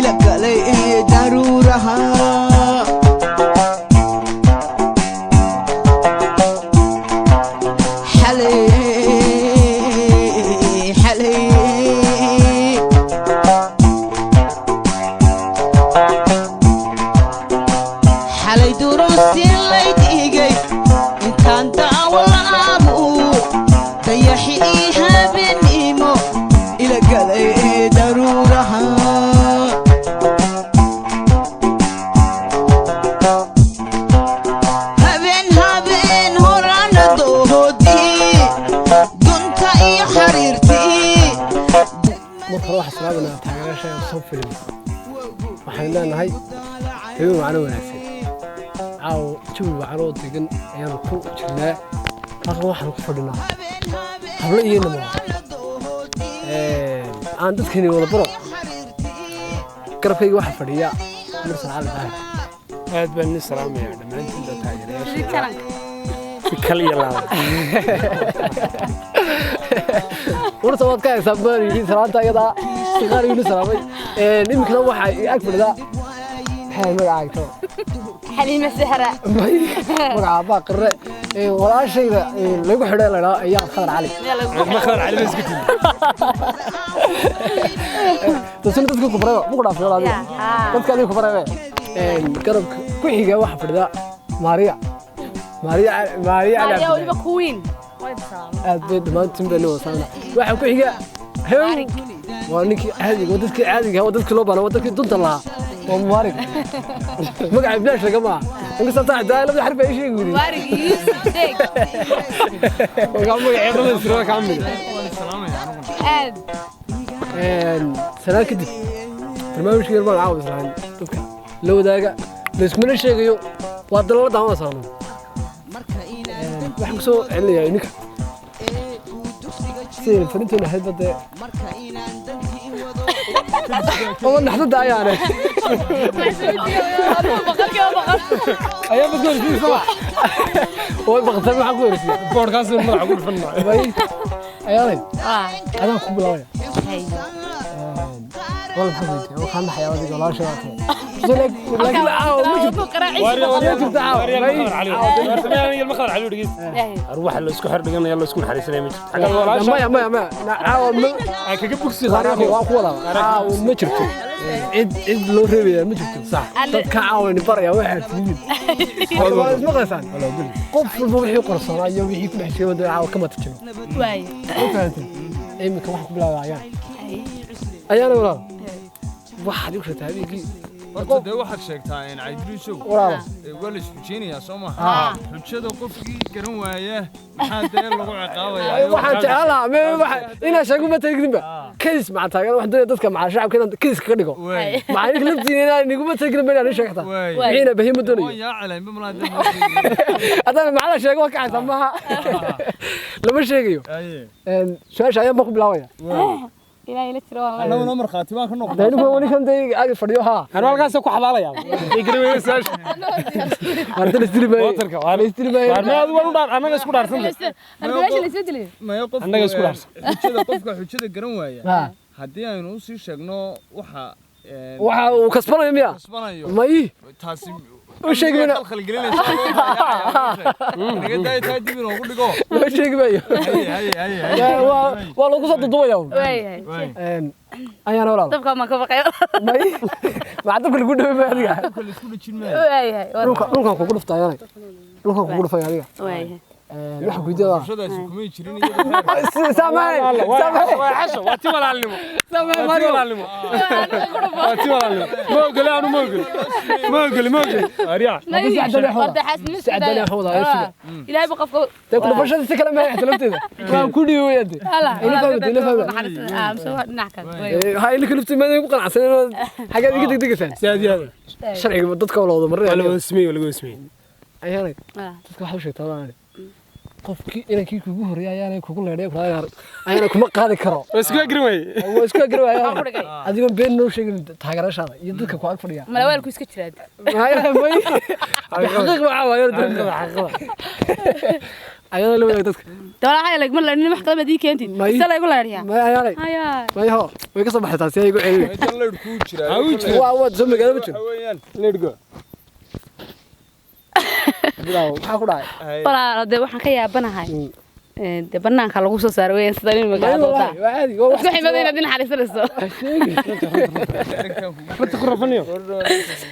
إلى قلي ضرورها حلي حلي حلي دروسي ليديقي إن كان داولامو ضيحيها بنيمو إلى قلي ضرورها هبين هرانا دوهودي دونتا إيا حريرتي مرة واحد سلامنا تاجر شيء صوب فيلم وحنا نهاي هو معنا وناسين أو شو معنا تيجن يعني كل شيء أخو واحد كفرنا قبل إيه نما عندك كني ولا برا قرب في واحد فريا مرسل على البحر هذا بني سلام يعني ما أنت تاجر يا شيخ كلي لا ورثة وقت كان سبب يجي سلام تاجر صغار يقول سلامي نيم كلام واحد أكبر ذا حين ما عاقته حليمة سهرة مرعى باقر ولا شيء لا يقول لا يا خضر علي ما خضر علي بس قلت تصير تذكر كبرى مو قرأ في ولا ذي تذكر لي كبرى قرب كل حاجة واحد فردا ماريا ماريا ولي بكوين أبد ما تنبني وصلنا واحد كل حاجة هم وانك عادي ودتك عادي ودتك لوبانا ودتك دون الله ومبارك مقعد بلاش يا جماعة انك استطاع ده لا حرف اي شيء يقول مبارك يسدك وقاموا يعيرون السروك عمي سنة كده برنامج كده ما عاوز يعني لو ده بس من الشيء يو وادل الله دعوة صانو بحكسو عليا انك سير فرنتنا هاد بده والله نحن ده يعني أيام بقول في صباح هو بقتل معك ورثي بودكاست ما أقول فنان باي أيامين أنا أقول بلاوي والله حبيبي وخلنا حيواني ولا شيء زلك لكن المخر على ودقيس أروح اللي اسكو حرب يلا اسكو حريص ليه ما عاون كجيب بوكسي غاري واقولا عاون ما جرتو إد لو ربي ما جرتو صح كعاون بريا واحد والله ما قصان ولا قل قف البوحي قرصان أيوه وحي كل شيء وده عاون كم تجمع واي فهمت إيه ممكن واحد بلا أيان ولا واحد يخرج هذيك horta de waxaad sheegtaa in Caydriisow wala isfujiinaya Soomaa xujada qofkii garan waaya maxaa dee lagu ciqaabayaa waxaan jecelahay ma waxa ina shagu ma tagdinba kadis ma taagan wax dadka ma shacabka kadis ka dhigo ma ay laftiina anigu ma tagin baan aan sheegta wiina bahimo doonayo yaa calayn bimalaad adana ma la sheego ka samaha lama sheegayo shaasha ayaa ma ku bilaawaya إلى إلى ترى أنا ونمر خاتمان كنا دينه هو اللي كان دايق عارف فريوها أنا والله قاسي كحبالة يا يقرب يساش أنت الاستلماء واترك الاستلماء ما هذا ولا دار أنا قاسي كدار سنت أنا بلاش اللي سدلي ما يقف أنا قاسي كدار حجة قفك حجة قرن ويا هدي أنا نوصي شغنا وحا وكسبنا يوميا كسبنا يوم ما إيه تاسم وش شيء منه خلقنا نقدر يتعدي منه أقول لكم وش شيء منه هي والله قصة الضوء يوم أنا ولا طب ما كبقى ما إيه ما عندك كل كل ما هذي كل سكول تشيل ما لوكا كل فتا يعني لوكا كل فتا يعني wax ku jira shada kumay jirin samay حشو واتي ولا علمه واتي ولا علمه واتي ولا علمه ما قال انا ما قال اريا قد حاسس سعدني حوض هاي إلهي بقف تاكل فرشة كلام ما يحتلمتها ما كل يوم يدي هلا مسوي نحكي هاي اللي كلفتي ما يبقى عسل حاجة دقيقة دقيقة سادي هذا شرعي بدك ولا مرة ولا اسمي ولا اسمي أيانك تذكر حوشة طبعا qofkii inay kugu horeeyaan kugu leeyahay kulaayar ayna kuma qaadi karo isku agrimay isku agrimay adiga been noo sheegin taageerashada iyo dadka ku ag fadhiya malaweelku iska jiraad xaqiiq ma waayo dadka xaqiiq ayana la wadaag dadka dawla hay lag ma nin wax kale ma dii keentid isa la igu leeriyaa ma ayana haya ma yaho way ka soo baxaysaa si ay igu celin meeshan leer ku jira waa soo magaalada ma jiro hawayaan leedgo bilaaw maxaa ku dhacay walaal de waxaan ka yaabanahay de banaanka lagu soo saaray weeyaan sida nin magaalada waa caadi waa wax waxay madina din xariisanayso runta ku rafanayo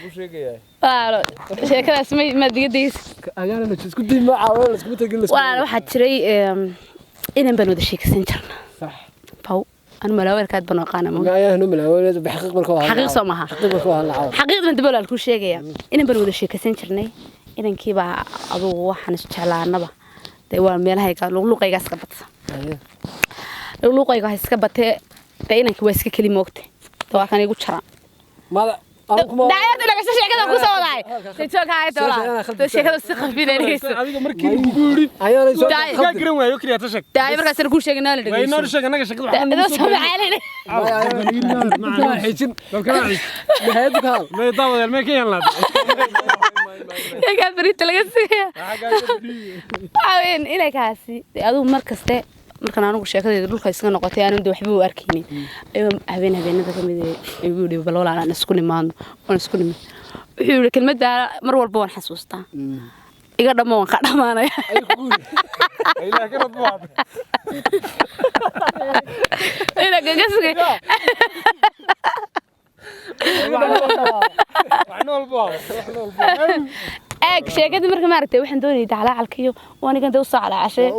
ku sheegaya walaal sheekadaas ma digadays ayana la isku diin ma caawin la isku tagin la walaal waxa jiray inaan baan wada sheekaysan jirnaa صح باو أنا ملاوي كاد بنقانا مو ما أنا ملاوي بحقيقة بالكوها حقيقة سماها حقيقة بالكوها العوض حقيقة أنت بقول لكل شيء جاي إن بنود الشيء كسين شرني إن كيبا أبو واحد نشتغل نبا تقول ميلا هيك لو قيقة سكبت لو قيقة سكبت تأينا كويس كلمة وقت توا كان يقول شرا ماذا دعيت لك الشيء كذا كوسا وضعي تشوك هاي ترى الشيء كذا الثقة في ذلك adiga markii uu guuri أيوة ليش ka garan waayo kaliya tashak دعي مركز سنقول شيء قلنا لك way noo sheeg anaga shaqada إذا سمع علينا ما حيجين لو كان عيش بهذا هذا ما يطاول ما كان لا يا كابريت لك عاوين إلى كاسي أدو مركز ده markaan anigu sheekadayda dhulka iska noqotay aan waxba u arkaynin habeenada kamid ah igu dhib bal walaal aan isku nimaano wuxuu yiri kelmadda mar walba waan xasuustaa iga dhamo waan ka dhamaanaya ilaa ka rabbaad ila gagasga اك sheekada marka ma aragtay waxaan doonayay dacalaalkiyo waan igan u soo calaashay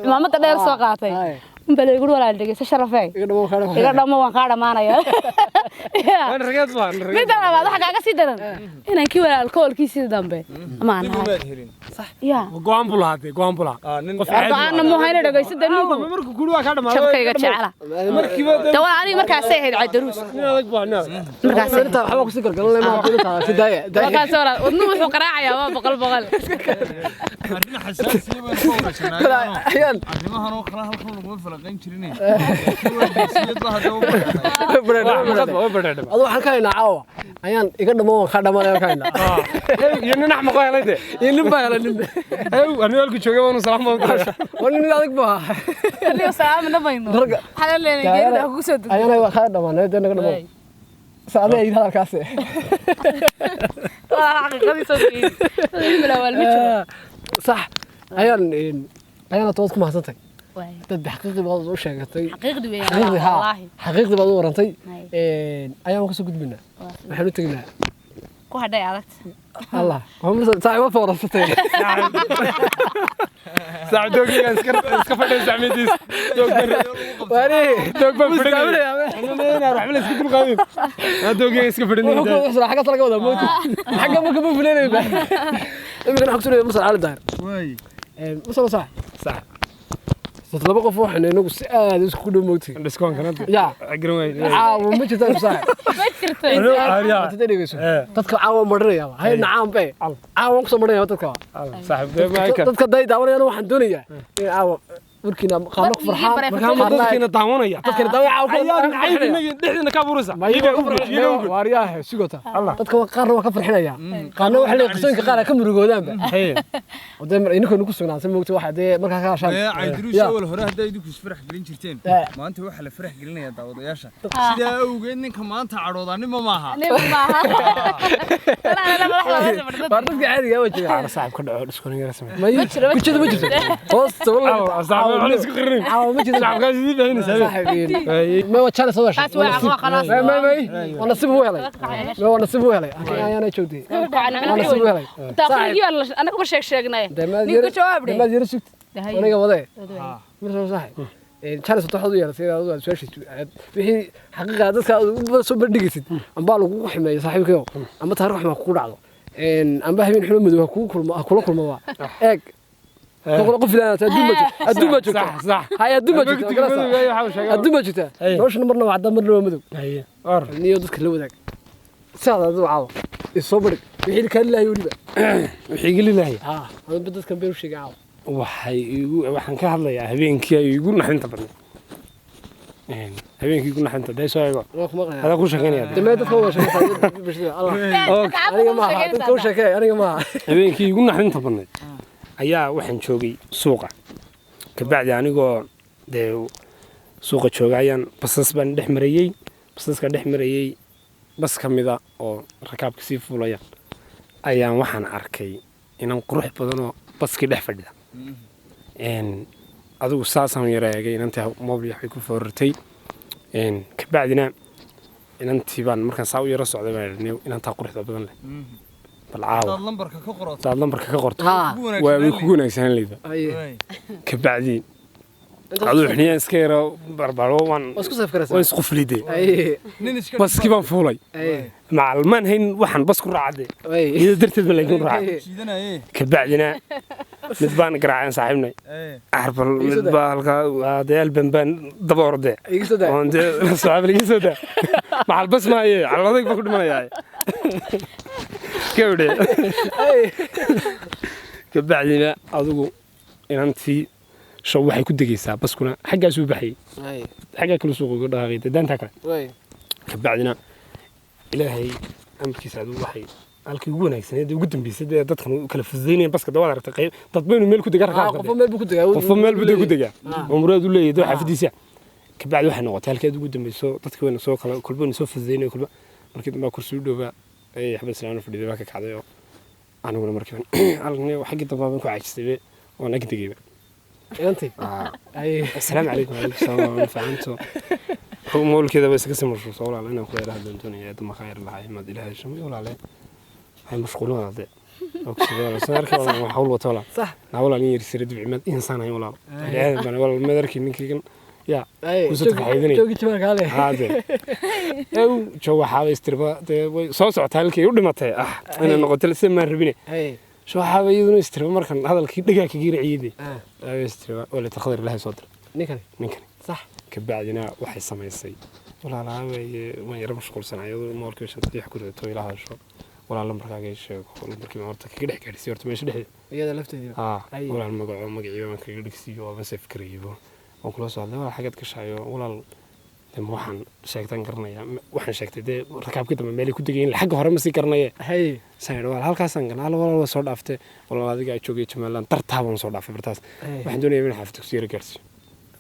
imaamada dheer soo qaatay bal igu walaal dhageysa sharafay iga dhamo waan ka dhamaanaya waan ragad baan mid labaad waxa kaaga sii daran inaan ki walaal koolkiisii dambe amaan صح ya go'aan bulaatay go'aan bulaa qof aan ma hayna dhageysa danigu markuu guuri waa ka dhamaado shabkayga jecela markiiba dawal aniga markaas ay ahayd cadaruus adag baan markaas أنت حبك سكر قال لي ما أقول لك داية markaas walaal wadnu wuxuu qaraacaya waa boqol arrin xasaasiye baan ku waraysanaa أحيان arrimahan oo kala halkan lagu falaqayn jirinay siyad baa hadda أضو حكاينا عاوة أحيان يقدر ما خدم ولا كاينا ينن احمق هليده ينبه على نبه ايوه انا قلت شويه وانا سلام ولا نقدر بها اللي سلام نبينو درجة حلال لي geerida ku soo dad أنا خدم أنا ده نقدر ما سأله يد هذا كاسة حقيقتي soo diin bilawal ma jiro صح أحيان توصل ما صدق way dad xaqiiqdi baad u sheegatay xaqiiqdi weey xaqiiqdi ha wallahi xaqiiqdi baad u warantay ayaan ka soo gudbinaa waxaan u tagnaa ku hadhay adag الله هم صاحب فرصتين ساعد دوغي اسك فدي ساميديس واري دوغ بفدي انا راح بلا اسك دلقاوي دوغي اسك فدي وحنا حاجه طلقه ولا موت حاجه ما كبو فلاني يمكن حكسر مصر على الدار way مصر صح صح تطلب قف وحنا نقول سؤال اسكو موتي ديسكون كانت يا اقرا وين عاو ما جت صح ma jirto تدريسو dadka caawa marinaya hay nacaan bay caawa ku soo marinaya dadka صاحب ما كان dadka day daawanayaan waxaan doonayaa in caawa warkiina qaabno ku farxaan markaan dadkiina daawanaya dadkana daawa caawa ayaan caydina dhexdina ka buraysa waariyaaha sugota dadka qaarna waa ka farxinaya qaarna waxa la qisooyinka qaar ka murugoodaanba wadamar inuu ku sugnaansan moogta waxa de marka ka hashaan caydiruus awal hore hadday idinku isfarax gelin jirteen maanta waxa la farax gelinayaa daawadayaasha sida awgeed ninka maanta cadhoodanimo maaha waa dadka caadiga ah wajiga انا صاحب كدعو ديسكون يرا سمي ma jiro hoos صاحب ولا اسك قرين caawa ma jiro صاحب قاعد يبين سامي ما وجهنا سوى taas waa khalaas ما ونصيب هو هلي ما ونصيب هو هلي انا جودي ونصيب هو هلي taaqiyay anaga ma sheegnay ninka jawaab ما يرى سكت aniga wade markaa صاحب channel soo taxadu yeelay sida aad soo sheegtay wixii xaqiiqada dadka aad soo bandhigaysid amba lagu ximeeyo saaxiibkayo ama taariikh wax ma ku dhacdo amba habeen xulmo madow ku kulma waa eeg qof ilaana adduun ma joogto صح hay adduun ma joogto adduun ma joogto nolosha marna waa cadaan marna waa madow هي اور niyo dadka la wadaag saada aad caawa isoo barig wixii ka ilaahay waliba wixii gali lahay ha aan dadkan beer u sheegay caawa waxaan ka hadlayaa habeenkii ay igu naxinta badnay habeenkii igu naxinta day soo eego waa kuma qanaa hada ku shaqeynaya dambe dadka waa sheegay Allah aniga ma dadka u sheegay aniga ma habeenkii igu naxinta badnay ayaa waxaan joogay suuqa kabacdi anigoo dee suuqa jooga ayaan basas baan dhex marayey basaska dhex marayey bas ka mida oo rakaabka sii fuulaya ayaan waxaan arkay inan qurux badanoo baskii dhex fadhida adigu saasaan yara eegay inantii mobil waxay ku foorartay kabacdina inantii baan markaan saa u yaro socday baan idhi inantaa quruxda badan leh bal caawa hadaad lambarka ka qorto waa way kugu wanaagsanaan leyda kabacdi aduu xniyaan iska yaro barbaro waan isquflide baskii baan fuulay macalmaan hayn waxaan bas ku raacade iyada darteed baan laakiin raacay kabacdina mid baan garaaceen saaxiibnay arbal mid baa halkaa deel baan daba orde oon dee saaxiib laga soo daa macal bas maaye calamadayg baa ku dhimanayaa kawdhe kabacdina adigu inantii show waxay ku degaysaa baskuna xaggaasuu baxayey xaggaa kale suuqa uga dhaqaaqay daantaa kale kabacdina ilaahay amarkiisa adigu waxay halkii ugu wanaagsaneed ugu dambeysay dee dadkan kala fududaynayeen baska dawaad aragtay qayb dad baynu meel ku degaa rakaabka qofo meel buu ku degaa oo muraad u leeyahay xaafadiisa kabacdi waxay noqotay halkeed ugu dambeyso dadkii wayna soo kala kulbana soo fududaynay kulba markii dambe kursi u dhowaa ay xabad salaano fadhiday baa ka kacday oo aniguna markii halkii xaggii dambe baan ku caajistay oo naga degayba انتي السلام عليكم وعليكم السلام فهمتوا هو مول كذا بس قسم الرسول والله انا اخويا هذا الدنيا دم خير الله ما ادري لها شو يقول عليه هاي مشغولون هذا اوكي صار والله حول وطلع صح لا والله اني يرسل دبي ما انسان هاي والله يعني والله ما ادري منك يا وصلت حيدني جوجي تبارك عليه هذا او جو حاول استربا سو سوتها halkii u dhimatay انا نقطه لسه ما ربيني شو حابة يدون يستروا مركن هذا الكيد دقيقة كبير عيدي يستروا ولا تخضر لها صدر نكني صح كبعدنا واحد سما يصي ولا لا ما يرمش كل سنة يدور ما أركبش تريح كده توي لها شو ولا لمركا جيش ولا مركب مرتك كده حكي سيرت ماشي ده هي لفت دي ولا المقعد ما كده كسيو بس فكريه وكل صار ولا حاجات كشايو ولا لما waxaan sheegtan karnaya waxaan sheegtay de rakaabka dambe meel ku degeen xaq hore ma sii karnaya hay sayr wal halkaasan ganaal wal soo dhaaftay wal adiga ay joogay Jamalan tartaaban soo dhaafay bartaas waxaan doonayaa in xafid ku sii gaarsiyo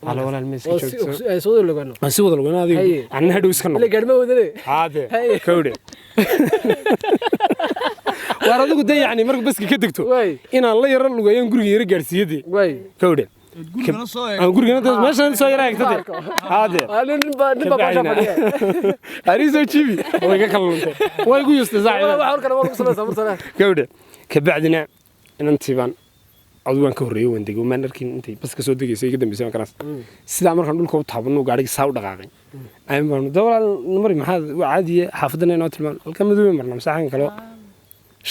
wala wala meesha joogto ay soo logano aan soo logano adiga aan hadhow iska noqon garma wadane haade kowde war adigu de yani marka baski ka degto inaan la yar lugayn guriga yar gaarsiiyay way kowde gurigana dad meeshan soo yaraagtay haade nin baa fadhiya ariso jibi way ka kalluuntay way ku yustay saacada waxa hor kale waa ku salaysaa marsana gawdhe kabacdina inantii baan adwaan ka horeeyay wandego maan arkin intay bas ka soo degaysay iga dambeysay kanaas sida markaan dhulka u taabano gaariga saa u dhaqaaqay ay baan dawlad numar maxaa caadiye xaafadana inoo tilmaan halka madoobe marna masaxan kale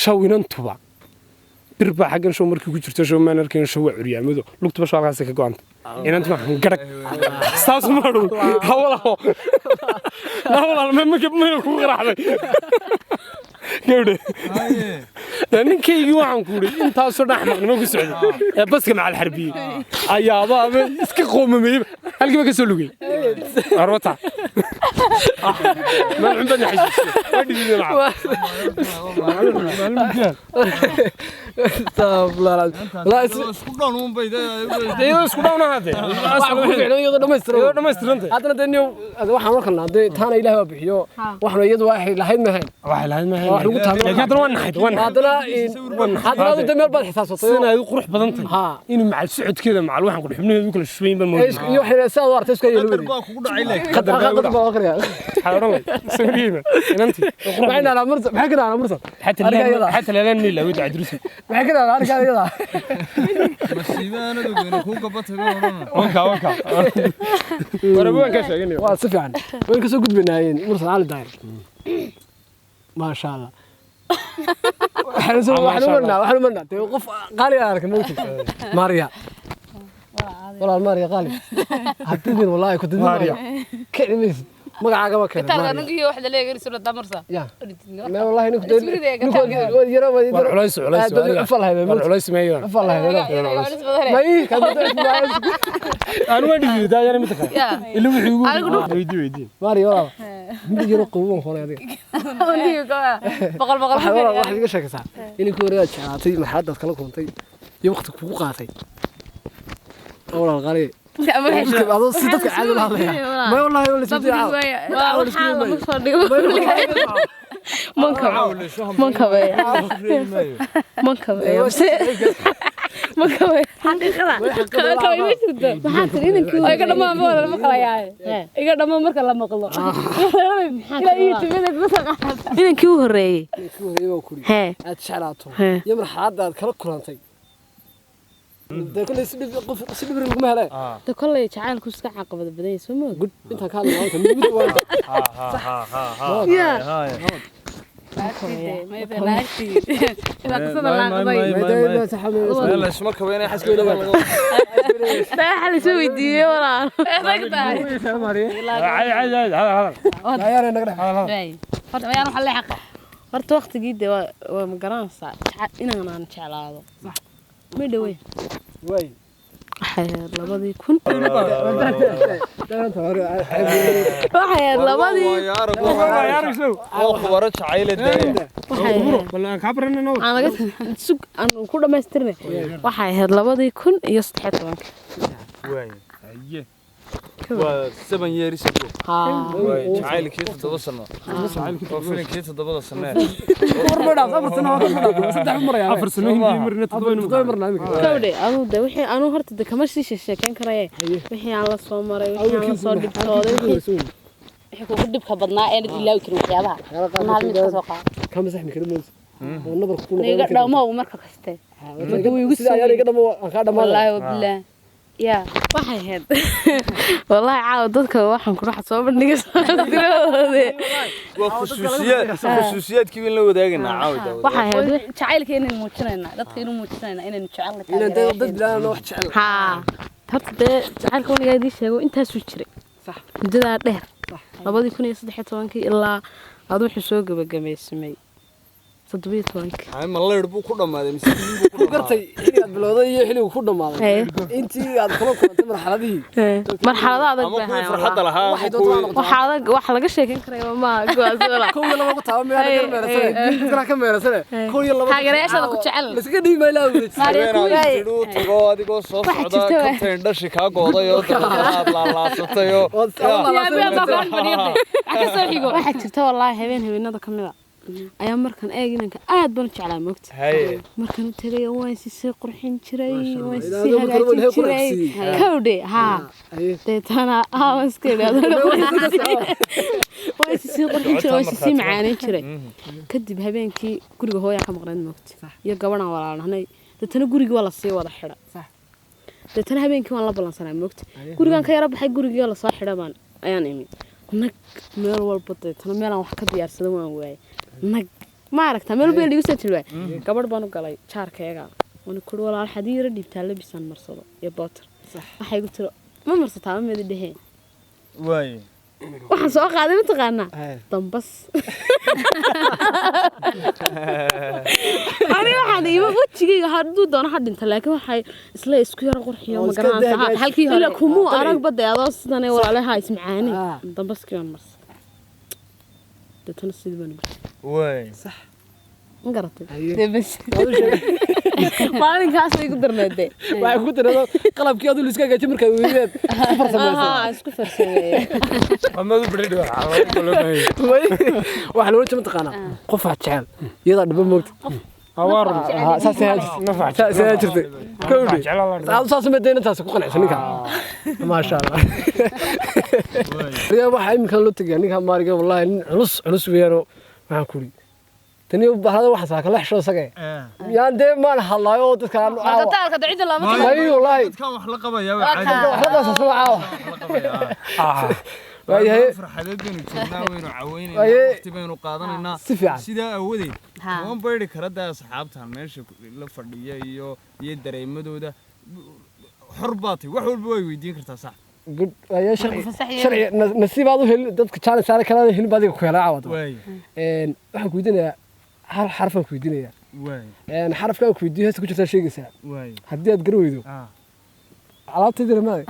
shawinan tuba birba xagan soo markii ku jirto soo maan arkin soo curyaamado lugta basho halkaas ka go'an inanta waxaan garag saas ma dhow hawlaho ma ku qaraxday gawdhe ninkaygi waxaan ku yidhi intaasoo dhaxmaqnimo ku socday baska macal xarbiye ayaaba iska qoomameeyba halkiiba ka soo lugay arwata ما عندنا حاجه ودي لا لا اسكو دون بيدا اسكو دون هذا دمسترنت هذا دنيو waxaan markan haday taana ilaahay bixiyo waxna iyadu waxay lahayd ma hayn wax lagu taamo laakiin hadana dameel baad xisaabtay inay qurux badan tahay inuu macal socodkeeda macal waxaan ku xubnaheedu kala shubeen bal moodo iyo waxay saad wartay iska yeelo kugu dhacay qadar baa akhriya حاضر سورينا انتي معنا على مرسى ما كده على مرسى حتى لا لا ود عدرس ما كده انا كده مسيبانا دوغنا كو قبطه وكا وربوان كشاغني وا سفيان وين كسو غدبنايين مرسى على داير ما شاء الله waxaan marna qof qaali arka mawti Maria والله ماريا غالي حتدين والله كنت ماريا كلمه magacaaga ma keenay inta aniga waxa la leeyahay soo damarsa ma wallahi ninku yaro culays culays meeyaan ma ii ka aan wadi daayana mid kale ila wixii weydii maari walaal mid yaro qowan qoray adiga boqol wax iga sheekaysaa inuu ku wareeg jaatay maxaad kala kuntay iyo waqti kugu qaatay والله الغالي هذا صدق عاد ولا ما والله ولا سيدي inankii u horeeyey aad jeclaato iyo marxaladda aad kala kulantay ده كله سيدبر لكم هلا ده كله يجعل كوسك عقبة بدأي سمو قد أنت كان معك نبي واحد يا ما يبي لاكتي إذا قصد الله ما لا اسمك وين أحس كده لا حل شو يدي ولا هذا لا يا رنا هذا فرت ما يروح اللي حقه فرت وقت جدي ومقران صار إنا أنا نشعل هذا صح ما يدوي وين حير لبضي كنت وحير لبضي يا رجل خبرت عائلة ده والله كبرنا نو أنا قلت سوق أنا كل ما استرني وحير لبضي كن يستحق لك وين أيه وسبعين ياريس عائلة كيف تتوصلنا وفين كيف تتوصلنا أفر سنين مرنا تضوين كودي أنا ده وحي أنا هرت ده كمان شيء كان كرايه وحي على الصومرة وحي على صور دكتور وحي كل دب خبرنا أنا اللي يكرم حيابها أنا هالميت كسوقة كم مسحني كده موس والنظر كله نيجا ما هو مركز كسته والله وبالله يا waxay heed wallahi caaw dadka waxaan ku raxad soo bandhigay waa khusuusiyaadkii in la wadaagana caawida waxay heed jacaylkeena muujinayna dadka inuu muujinayna inaan jecelnahay inaan dad bilaan wax jecel ha horta jacaylka waniga idin sheego intaas uu jiray sax muddada dheer 2013 ilaa aad wuxuu soo gabagabeysmay 17 ay ma leer buu ku dhamaaday mise ku gartay xilli aad bilowday iyo xilli uu ku dhamaaday intii aad kala kulantay marxaladaha adag baa farxad lahaa wax laga sheekan karay ma go'aas wala koow laba ku taabo meel ka meerasane koow iyo laba taageerayaasha ku jecel iska dhiibay laa wada saareen tago adigoo soo socda kabteen dhashi ka gooday oo dad la laasatay oo waxa jirta wallahi habeenada kamida ayaa markan eeginanka aad baan jeclaa moogta markan u tagay waan si qurxin jiray waan si hagaajin jiray kawde ha deetana waan iska leedahay waan si qurxin jiray waan si macaan jiray kadib habeenkii guriga hooyo ka maqnaan moogta iyo gabadhan walaalnahay deetana guriga wala sii wada xidha deetana habeenkii waan la balansanaa moogta gurigan ka yara baxay guriga la soo xidha baan ayaan imi nag meel walba deetana meelaan wax ka diyaarsado waan waayay nag ma aragtaa meel beel igu soo tilwaay gabadh baan u galay jaarkayga wana ku walaal xadiira dhibtaa labisan marsado iyo bootar waxay igu tiro ma marsataa ma mid dheheen way waxaan soo qaaday ma taqaanaa dambas ani waxaan iiba wajigayga hadduu doono ha dhinta laakiin waxay isla isku yar qurxiyo ma garanaysaa halkii hore kumu arag bada adoo sidan ay walaalaha ismacaani dambaskii waan marsa تنسي بني واي صح انقرطي بس ما أنا كاسة يقدر نادي ما يقدر هذا قلب كيادو اللي سكاجة مركب ويبيت اسكفر سوي ما بريد واحد لو أنت متقنا قفة تعال يلا دبل موت أوار نفع ساجرتي كودي هذا صاص مدينة تاس كوقنا سنيكا ما شاء الله يا واحد يمكن لو تجي نيكا مارجا والله علص ويرو ما كوري تاني هذا واحد ساك الله حشو ساك يعني ده ما له الله يود كان قطعك تعيد الله ما أي والله كم حلقة بيا حلقة سوى عاو وهي فرحتين جبنا وينو عوين وقت بينو قادنا سيدا أودي وان بيرد كردا أصحابتها ماشي لا فردية يدري مدوده حرباتي وحول بوي ويدين كرتا صح قد يا شرعي نسيب هذا هل ضد كان سارة كلام هل بعدين كهلا عوض إن واحد كويدنا حرف كويدنا إن حرف كان كويديه هسه كنت شيء قصير هدي أتقرويدو على تدري ما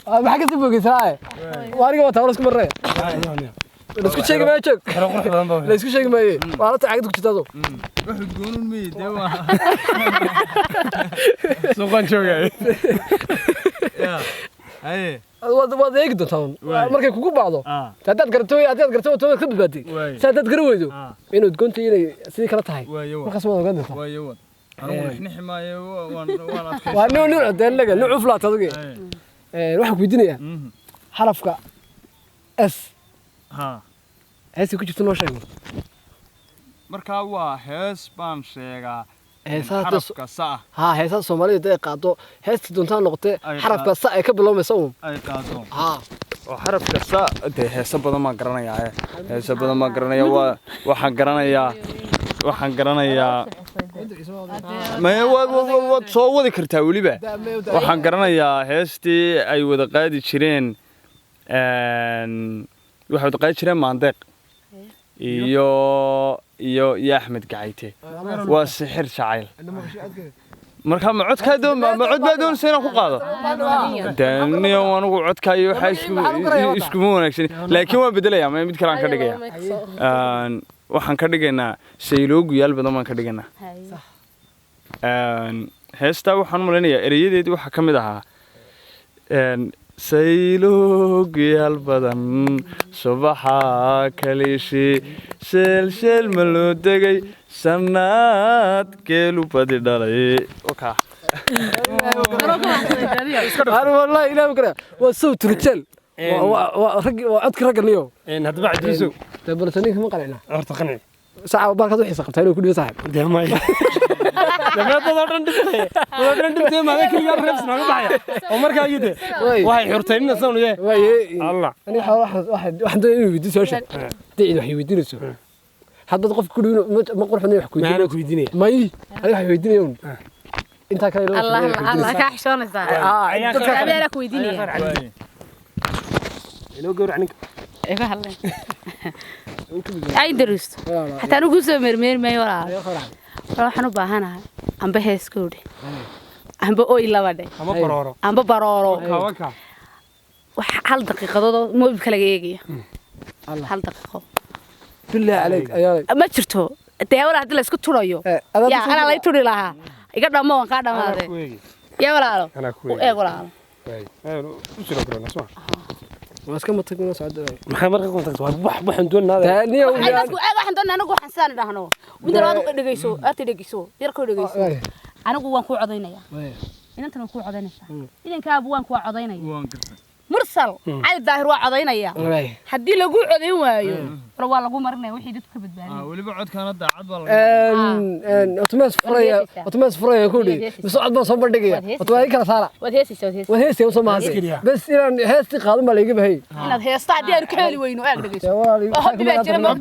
ما حكيت بقى ساعة وارجع وتورس كم مرة la isku sheegi maayo joog la isku sheegi maayo waa la taagad ku jirtado wax udgoonun meeyay waa suuqan joogay haye waad eegi doontaa markay kugu baado haddaad garato ka badbaadi haddaad gara weydo inuu udgoonta inay sidii kala tahay markaas waad ogaan doontaa waayo anigu nixnixi maayo waan adkay waa nuuc deelaga nuuc uflaat adiga waxaan ku weydiinayaa xarafka s heestii ku jirta noo sheeg markaa waa hees baan sheegaa heesaha sa heesaha Soomaalida ay qaado heestii doontaa noqotay xarafka sa ay ka bilowmayso ay qaado oo xarafka sa heesa badan ma garanayaa waxaan garanayaa ma waad soo wadi kartaa weliba waxaan garanayaa heestii ay wada qaadi jireen waxay wada qaadi jireen maandeeq iyo Axmed Gacayte waa sixir jacayl marka ma cod baa doonaysa inaan ku qaado daaniyo anigu codkaayo waxa isku wanaagsan laakiin waan bedelayaa mid kale aan ka dhigayaa waxaan ka dhigaynaa sayloogu yaal badan baan ka dhigaynaa heestaa waxaan maleynayaa erayadeedii waxaa ka mid ahaa sayloogu yaal badan subaxa kaliishi sheel ma loo degay sanad geelu badi dhalay oka والله إلى بكرة وصوت رجال وعدك رجل اليوم هذا بعد يسوع طيب برتنيك ما قلعنا ارتقني ساعة وبارك هذا حسق تاني كل صاحب ده ما لما تضرن دبته ما ذاك اليوم نفس ما بحيا عمرك يده واحد حرتين نسون وياه الله أنا واحد يودي سوشي تعيد واحد يودي نسون حتى تقف كل يوم ما قرح مني يحكي ما أنا كويديني ما يجي أنا واحد يودي يوم أنت كايلو الله كحشون الزعل أنا كويديني لو جور عنك إيه فهلا أي درست حتى أنا قصة مرمير ما يورا والله حنو بهانا عم بهيس كودي عم بقول إلا بدي عم ببرارو وحال دقيقة ده مو بكلاجي حال دقيقة بالله عليك أيالك ما شرته تياولا هذا لسكت ترايو يا أنا لا يتوري لها يقدر ما وقعد ما هذا يا ولا أنا كوي إيه ولا وش لو كنا نسمع بس كم تقولون سعد محمد كم تقول بح عندنا هذا ثانية أنا عندنا أنا قوي حسان ده هنو بدنا نروح دقيسو أتدقيسو يركوا دقيسو أنا قوي كوي عضينا يا إن أنت نكوي عضينا إذا كابوان كوي عضينا مرسل على الظاهر وعضينا يا حدي لقوا عضين وايو رواه لقوا مرنا وحيد تكبد بالي ولي بعد كانت داعد والله أتماس فريا كودي بس عاد ما صبر دقيقة وتواجه كلا صار وهيسي وصل بس إن هيستي قادم ما يجيب هي إن هيستا عدي أركالي وينو أقدر هبي باكر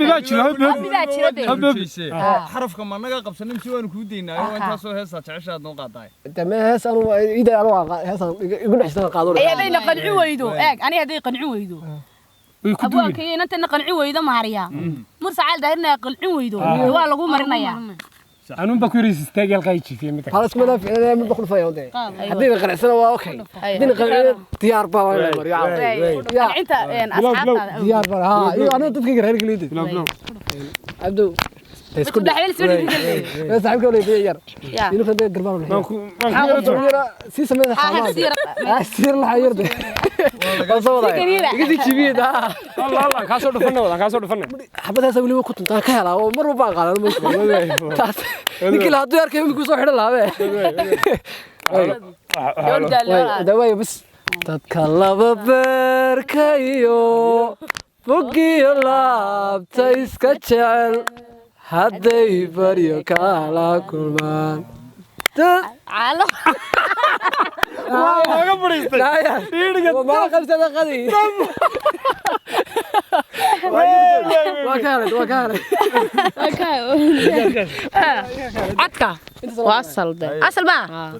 حرف كمان نجا قبسنا نمشي وين كودينا وين تاسو هيستا تعيش هاد نقاط هاي تمام هيس أنا إذا أنا هيس يقول إحسن قادور أي بين قنعي ويدو أنا هذي قنعي ويدو أبوك كي أنت نقنعي ويدو مهريا مرسى عال دهرنا قنعي ويدو ولا لقوا مرنا يا أنا بكوريس استاجل قايتشي في متى خلاص ما في أنا من بخل فيا ودي حدينا قنع سنة أوكي حدينا قنع ديار باور يا أنت أصحابنا ديار باور ها أنا تفكر غير كليدي عبدو تسكت بس صاحبك ولا يدير ينو كده قربان ولا سي سمينا حماد سير الحير ده والله يجي كبير ها الله كاسو دفنا حبتها سوي لي كنت انت كهلا مره با قال نيكي هادو يركب ميكو سو خير لابه دواي بس تتكلم بركايو بوغي لابتا اسكا جعل هدي بريو كالا كلمان عالو ما قبريست لا يا ما خمسة دقيقة وكالت عدكا واصل ده أصل بقى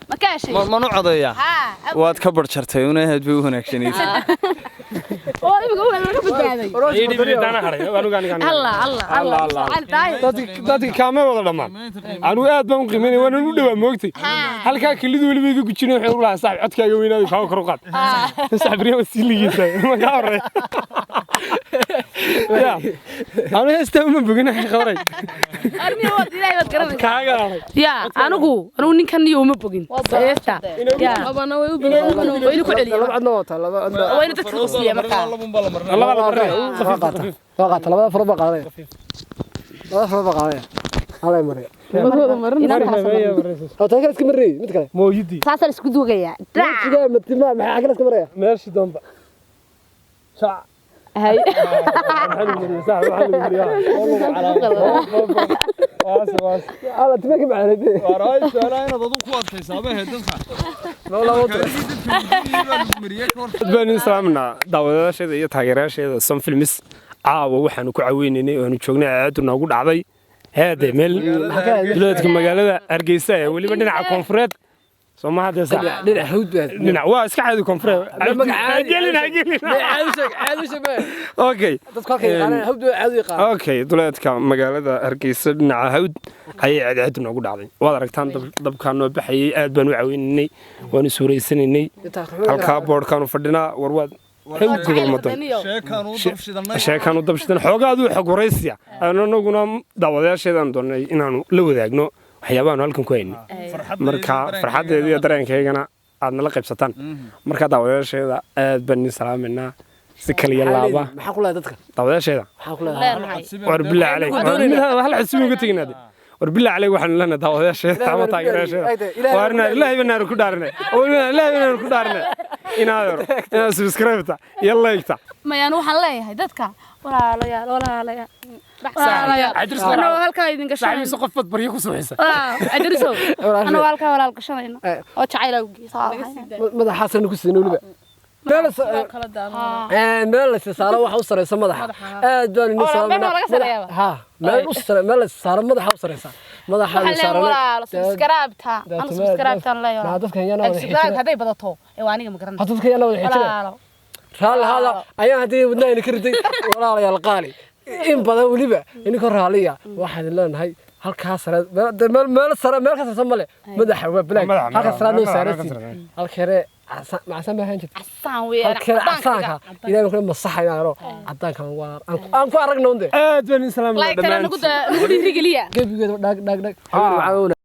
ما كاشي ما نوع واد كبر شرتي ونهد بيه هناك شنيس والله بقول أنا dadka kaame wada dhammaan anigu aad baan u qiimeynaya waan u dhawaa moogtay halkaa kelidu weliba iga gujinay wuxuu lahaa saaxib codkaaga weynaaday kaa kor u qaad saaxib riyo wasiiligiisa ma ka horey ya anu heesta uma bogina khabaray armiyo wad ilaahay wad garanaysaa kaaga ya anigu ninkan iyo uma bogin heesta ya abana way u bogin way ku celiyo labadna wata labadna way dadka qosliya markaa labada farba qaaday على مرة أو تاكل اسكمري مثل موجودي ساسر اسكو دوغيا شجاع متما ما حاجة اسكمري ماشي دنبا شع هاي على تبكي معنا دي وراي سؤالين ضدو كواد حسابه هدنها بان سلامنا داwadashada iyo taageerayaasheeda san films caawa waxaanu ku caweynaynay oo aanu joognay aad noogu dhacday هذا مل دلوقتي كمجالنا أرجيسة ولي بدنا على كونفرت سماه هذا صح لنا حود لنا واس كحد كونفرت عجلنا عادي شباب أوكي أنا حود عادي قا أوكي دلوقتي كمجالنا أرجيسة لنا عهود هي عاد نقول عادي وهذا ركتان ضب كانوا بحي أد بنو عويني ونسوري سنيني الكابور كانوا فردنا ورواد قبل مدن sheekanu dabshidan xoogaadu xog waraysiya anaguna daawadayaasheedan doonay inaanu la wadaagno waxyaabaha halkan ku haynay marka farxadeeda iyo dareenkaygana aad nala qaybsataan marka daawadayaasheeda aad baan salaameynaa si kaliya laaba maxaa ku leedahay dadka daawadayaasheeda maxaa ku leedahay war bilaa calay hal xisbi uga tagnaade war bilaa calay waxaan lana daawadayaasheeda ama taageerayaasheeda warna ilaahay baan ku dhaaranay oo ilaahay baan ku dhaaranay inaad subscribe ta yalla igta ma yaan waxaan leeyahay dadka walaalayaal أنا هالكا يدين قشنا سعيد سقف بريء كسوحسة أدرسه أنا هالكا ولا القشنا أو تعيله صراحة ماذا حسن كسينو لبا مالا سارة وحوصر يسمى ماذا أدوان النساء ها مالا سارة ماذا حوصر يسمى ماذا حال سارة ولا سبسكرايبتها أنا سبسكرايبتها لا يا هذا كان يانا سبسكرايب هذا يبضته إيواني مقرن هذا كان يانا ولا رال هذا أيام هذي ودنا نكردي ولا يا القالي إن بدأ ولبا إنك رالية واحد لنا هاي هالكاسر مال سارة مال كاسر سمله مدح وبلاك هالكاسر نو سارتي هالكره مع سامي هنجت عسان ويا عسانك إذا يمكن مصحة يا رو عدان كان وار أنكو أرجع نوندي أدوان السلام لا يكره نقول رجليه كيف يقول داك معاونا